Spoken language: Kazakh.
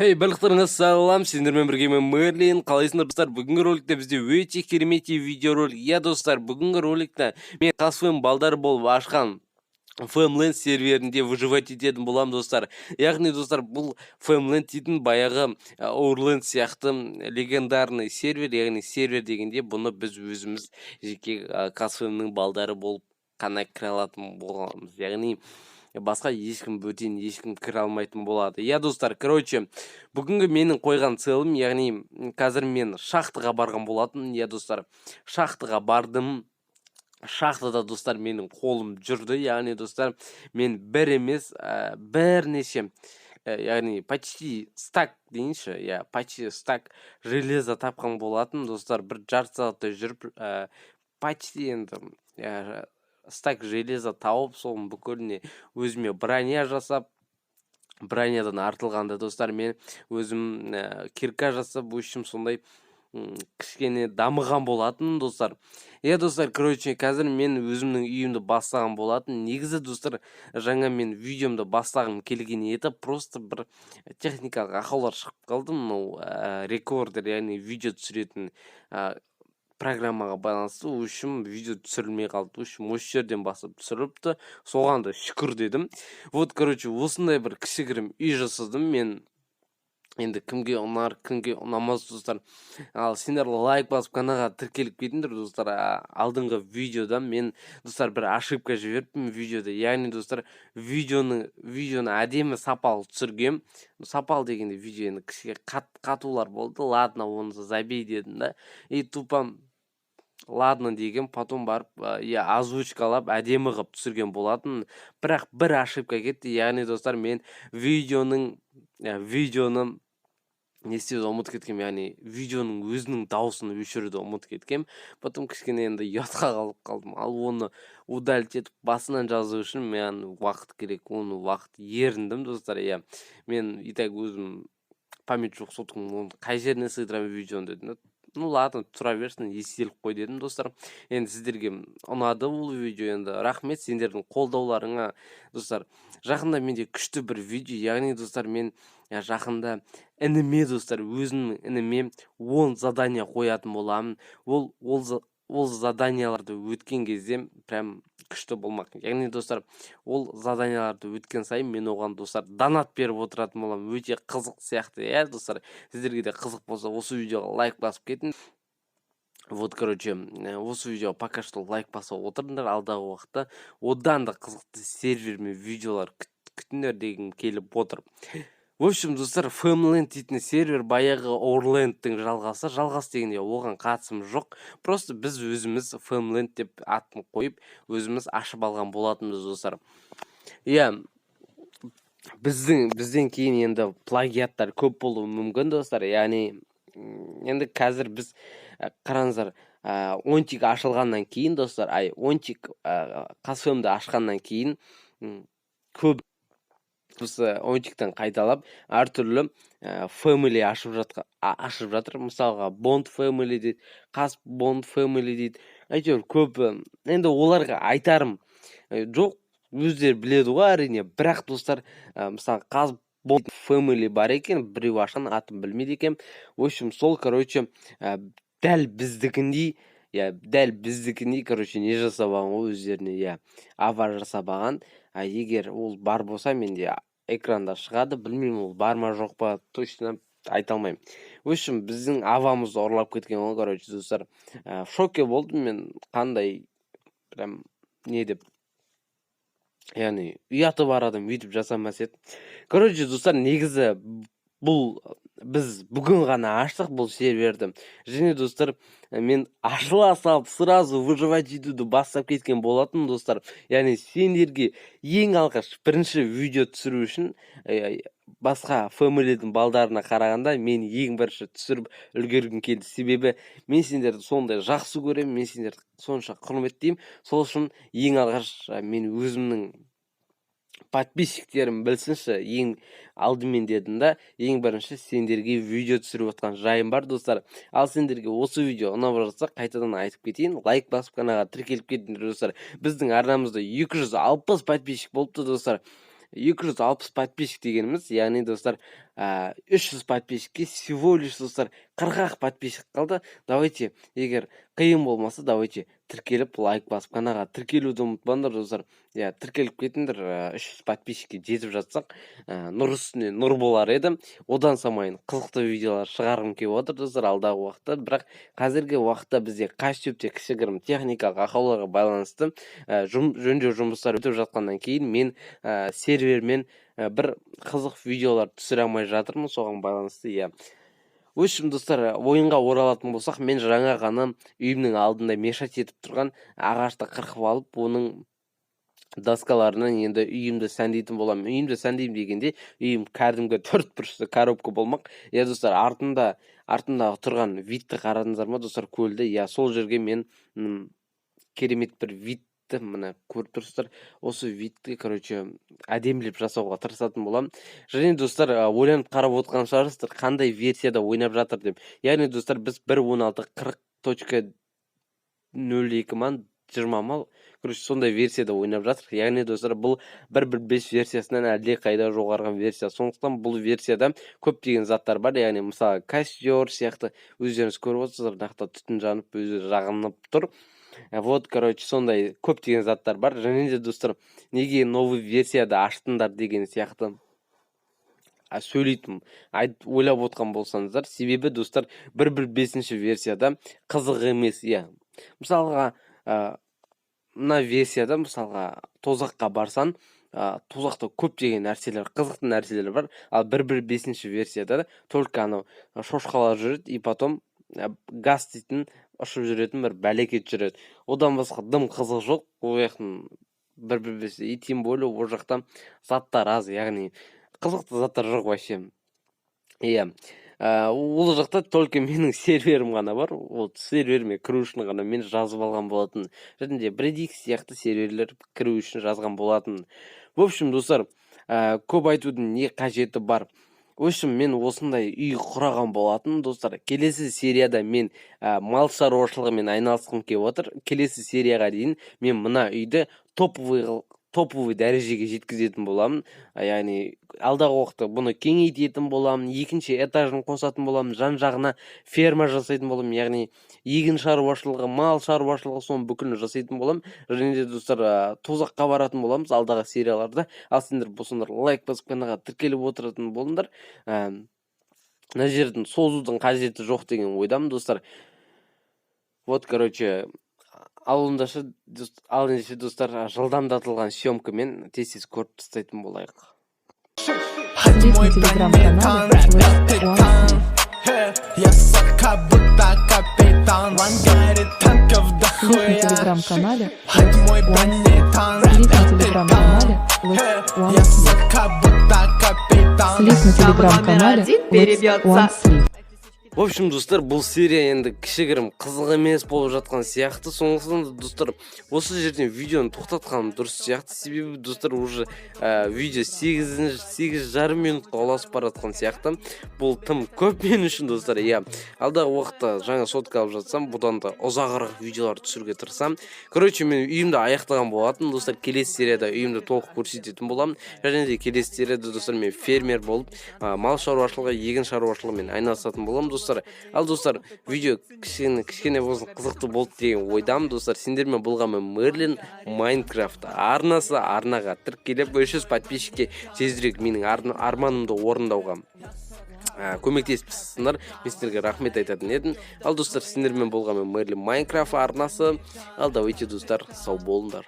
Hey, барлықтарыңыз салам, сендермен бірге мен Мерлин. Қалайсыңдар достар? Бүгінгі роликте бізде өте керемет видеоролик. Достар, бүгінгі роликте мен Казфэм балдары болып ашқан Фэмленд серверінде выживать ететін болам достар. Яғни достар, бұл Фэмленд дейтін баяғы Оурленд сияқты легендарный сервер, яғни сервер дегенде бұны біз өзіміз жеке Казфэмнің балдары болып қана кіре алатын боламыз. Яғни басқа ешкім бөтен ешкім кіре алмайтын болады. Достар, короче, бүгінгі менің қойған целым, яғни қазір мен шахтаға барған болатын. Достар, шахтаға бардым. Шахтада достар менің қолым жүрді. Яғни достар, мен бір емес, бірнеше, яғни почти стак дейінші, почти стак железо тапқан болатын. Достар, бір жарты сағатта жүріп, почти енді стак железо тауып, соның бүкіліне өзіме броня жасап, бронядан артылғанда достар, мен өзім кирка жасап, өшім сондай кішкене дамыған болатын достар. Достар, короче, қазір мен өзімнің үйімді бастаған болатын. Негізі достар, жаңа мен видеомды бастағым келген еді, просто бір техникалық ақаулар шығып қалды. Рекордер, яғни видео түсіретін программаға байланысты, үшін видео түсірілмей қалды. Үшін осы жерден басып түсіріпті, соған да шүкір дедім. Короче, осындай бір кішігірім үй жасадым мен. Енді кімге ұнар, кімге ұнамас достар. Ал сендер лайк басып каналға тіркеліп кетіңдер достар. Алдыңғы видеода мен достар бір ошибка жіберіппін видеода. Яғни достар, видеоны әдемі сапалы түсіргем. Сапалы дегенде видеоны кішке қатулар болды. Ладно, оны забей дедім да. И тупо ладно деген, потом барып озвучкалап әдемі қылып түсірген болатын. Бірақ бір ошибка кетті. Яғни достар, мен видеоны не істеуді ұмытып кеткем, яғни видеоның өзінің дауысын өшіруді ұмытып кеткем. Потом кішкене енді ұятқа қалып қалдым. Ал оны удалить етіп басынан жазу үшін мен уақыт керек, оны уақыт еріндім достар. Мен итак өзім память жоқ соткым, қай жеріне сыйдырам видеоны дедім. Ну ладно, тұра берсін, естелік қой дедім достар. Енді сіздерге ұнады бұл видео, енді рахмет сендердің қолдауларыңа достар. Жақында менде күшті бір видео, яғни достар, мен жақында ініме достар, өзімнің ініме 10 задания қоятын боламын. Ол заданияларды өткен кезде прям күшті болмақ. Яғни достар, ол заданияларды өткен сайын мен оған достар донат беріп отыратын болам. Өте қызық сияқты. Достар, сіздерге де қызық болса, осы видеоға лайк басып кетің. Короче, осы видеоға пока что лайк басып отырыңдар. Алдағы уақытта одан да қызықты сервер мен видеолар күтіңдер дегім келіп отыр. В общем, достар, Фэмленд дейтін сервер баяғы Оурлендтің жалғасы дегенде оған қатысым жоқ. Просто біз өзіміз Фэмленд деп атын қойып, өзіміз ашып алған болатынбыз достар. Бізден кейін енді плагиаттар көп болуы мүмкін достар. Яғни енді қазір біз қараңыздар, онтик ашылғаннан кейін достар, онтик Казфэмді ашқаннан кейін көп онтиктен қайталап әртүрлі family ашып жатыр. Мысалға Bond family дейді, Kaz Bond family дейді. Әйтеуір көп, енді оларға айтарым жоқ, өздері біледі ғой әрине. Бірақ достар, мысалы Kaz Bond family бар екен, біреу ашқан, атын білмейді екен. В общем, сол, короче, дәл біздікіндей, короче, не жасап алған ғой өздеріне, ава жасап алған. Егер ол бар болса, менде экранда шығады, білмеймін ол бар ма жоқ па, точно айта алмаймын. В общем, біздің авамызды ұрлап кеткен ғой, короче, достар. Шоке болдым мен, қандай прям не деп, яғни ұяты бар адам өйтіп жасамас еді. Короче, достар, негізі бұл біз бүгін ғана аштық бұл серверді. Және достар, мен ашыла салып сразу выживать етуді бастап кеткен болатын достар. Яғни сендерге ең алғаш бірінші видео түсіру үшін басқа фэмилидің балдарына қарағанда мен ең бірінші түсіріп үлгергім келді. Себебі мен сендерді сондай жақсы көремін, мен сендерді сонша құрметтеймін. Сол үшін ең алғаш мен өзімнің подписчиктерім білсінші, ең алдымен дедім да, ең бірінші сендерге видео түсіріп отқан жайым бар достар. Ал сендерге осы видео ұнап жатса, қайтадан айтып кетейін, лайк басып каналға тіркеліп кетіңдер достар. Біздің арнамызда 260 подписчик болыпты достар. 260 подписчик дегенimiz, яғни достар 300 подписчикке всего лишь достар 40 подписчик қалды. Давайте, егер қиын болмаса, давайте тіркеліп лайк басып, каналға тіркелуді ұмытпаңдар достар. Тіркеліп кетіңдер, 300 подписчикке жетіп жатсақ, нұр үстіне нұр болар еді. Одан самайын қызықты видеолар шығарғым келіп отыр достар алдағы уақытта. Бірақ қазіргі уақытта бізде костюмте кішігірім техникалық ақауларға байланысты жөндеу жұмыстары өтіп жатқаннан кейін мен сервермен бір қызық видеолар түсіре алмай жатырмын, соған байланысты. Өшім достар, ойынға оралатын болсақ, мен жаңа ғана үйімнің алдында мешать етіп тұрған ағашты қырқып алып, оның доскаларынан енді үйімді сәндейтін болам. Үйімді сәндеймін дегенде, үйім кәдімгі 4 бұрышты коробка болмақ. Достар, артындағы тұрған витті қарадыңыздар ма достар, көлді. Сол жерге мен керемет бір витті мына көріп тұрсыздар. Осы витті, әдемілеп жасауға тырысатын болам. Және достар, ойланып қарап отырған шығарсыздар, қандай версияда ойнап жатыр деп. Яғни достар, біз 1.16.40.02 ман 20 мал сондай версияда ойнап жатыр. Яғни достар, бұл 1.1.5 версиясынан әлде қайда жоғарғы версия. Сондықтан бұл версияда көптеген заттар бар. Яғни мысалы костер сияқты өздеріңіз көріп отырсыздар, нақта түтін жанып, өзі жағынып тұр. Сондай көптеген заттар бар. Және де достар, неге новый версияда аштыңдар деген сияқты сөйлейтін ойлап отқан болсаңыздар, себебі достар 1.5 версияда қызық емес. Мысалға, мына версияда мысалға тозаққа барсан, тозақта көптеген нәрселер, қызықты нәрселер бар. Ал 1.5 версияда только анау шошқалар жүреді, и потом газ дейтін ұшып жүретін бір бәлекет жүреді. Одан басқа дым қызық жоқ. Ол яқтың 1.5, и тем более ол жақтан заттар аз, яғни қызықты заттар жоқ вообще. Ол жақта только менің серверім ғана бар. Ол серверіме кіру үшін ғана мен жазып алған болатын. Және де Predix сияқты серверлер кіру үшін жазған болатын. В общем, достар, көп айтудың не қажеті бар? Өшім, мен осындай үй құраған болатын, достар. Келесі серияда мен мал шаруашылығымен айналысқым келіп отыр. Келесі серияға дейін мен мына үйді топовый дәрежеге жеткізетін боламын. Яғни алдағы уақытта бұны кеңейтетін боламын, екінші этажын қосатын боламын, жан-жағына ферма жасайтын боламын. Яғни егін шаруашылығы, мал шаруашылығы, соның бүкілін жасайтын боламын. Және де достар, тозаққа баратын боламыз алдағы серияларда. Ал сендер болсаңдар лайк басып, каналға тіркеліп отыратын болыңдар. Мына жердің созудың қажеті жоқ деген ойдамын, достар. Ал ендеше достар, жылдамдатылған съемкамен тез көріп тастайтын болайық. Слив на телеграм-канале Я сука будто капитан в ангаре танков дохуя. телеграм-канале Мой бронетан. Я сука будто капитан. Слив на телеграм-канале Слив. В общем, достар, бұл серия енді кішігірім қызық емес болып жатқан сияқты. Сондықтан достар, осы жерден видеоны тоқтатқаным дұрыс сияқты. Себебі достар, уже видео 8,5 минутқа ұласып баратқан сияқты. Бұл тым көп мен үшін, достар. Алдағы уақытта жаңа сотка алып жатсам, бұдан да ұзағырақ видеолар түсіруге тырысам. Мен үйімді аяқтаған болатын, достар. Келесі серияда үйімді толық көрсететін боламын. Және де келесі серияда, достар, мен фермер болып, мал шаруашылығы, егін шаруашылығымен айналысатын боламын, достар. Ал достар, видео кішкене болсын қызықты болды деген ойдамын, достар. Сендермен болған Мерлин Майнкрафт арнаға тіркеліп 300 подписчикке тезірек менің арманымды орындауға көмектесіпсіңдер. Мен сендерге рахмет айтатын едім. Ал достар, сендермен болған Мерлин Майнкрафт арнасы. Ал давайте, достар, сау болыңдар.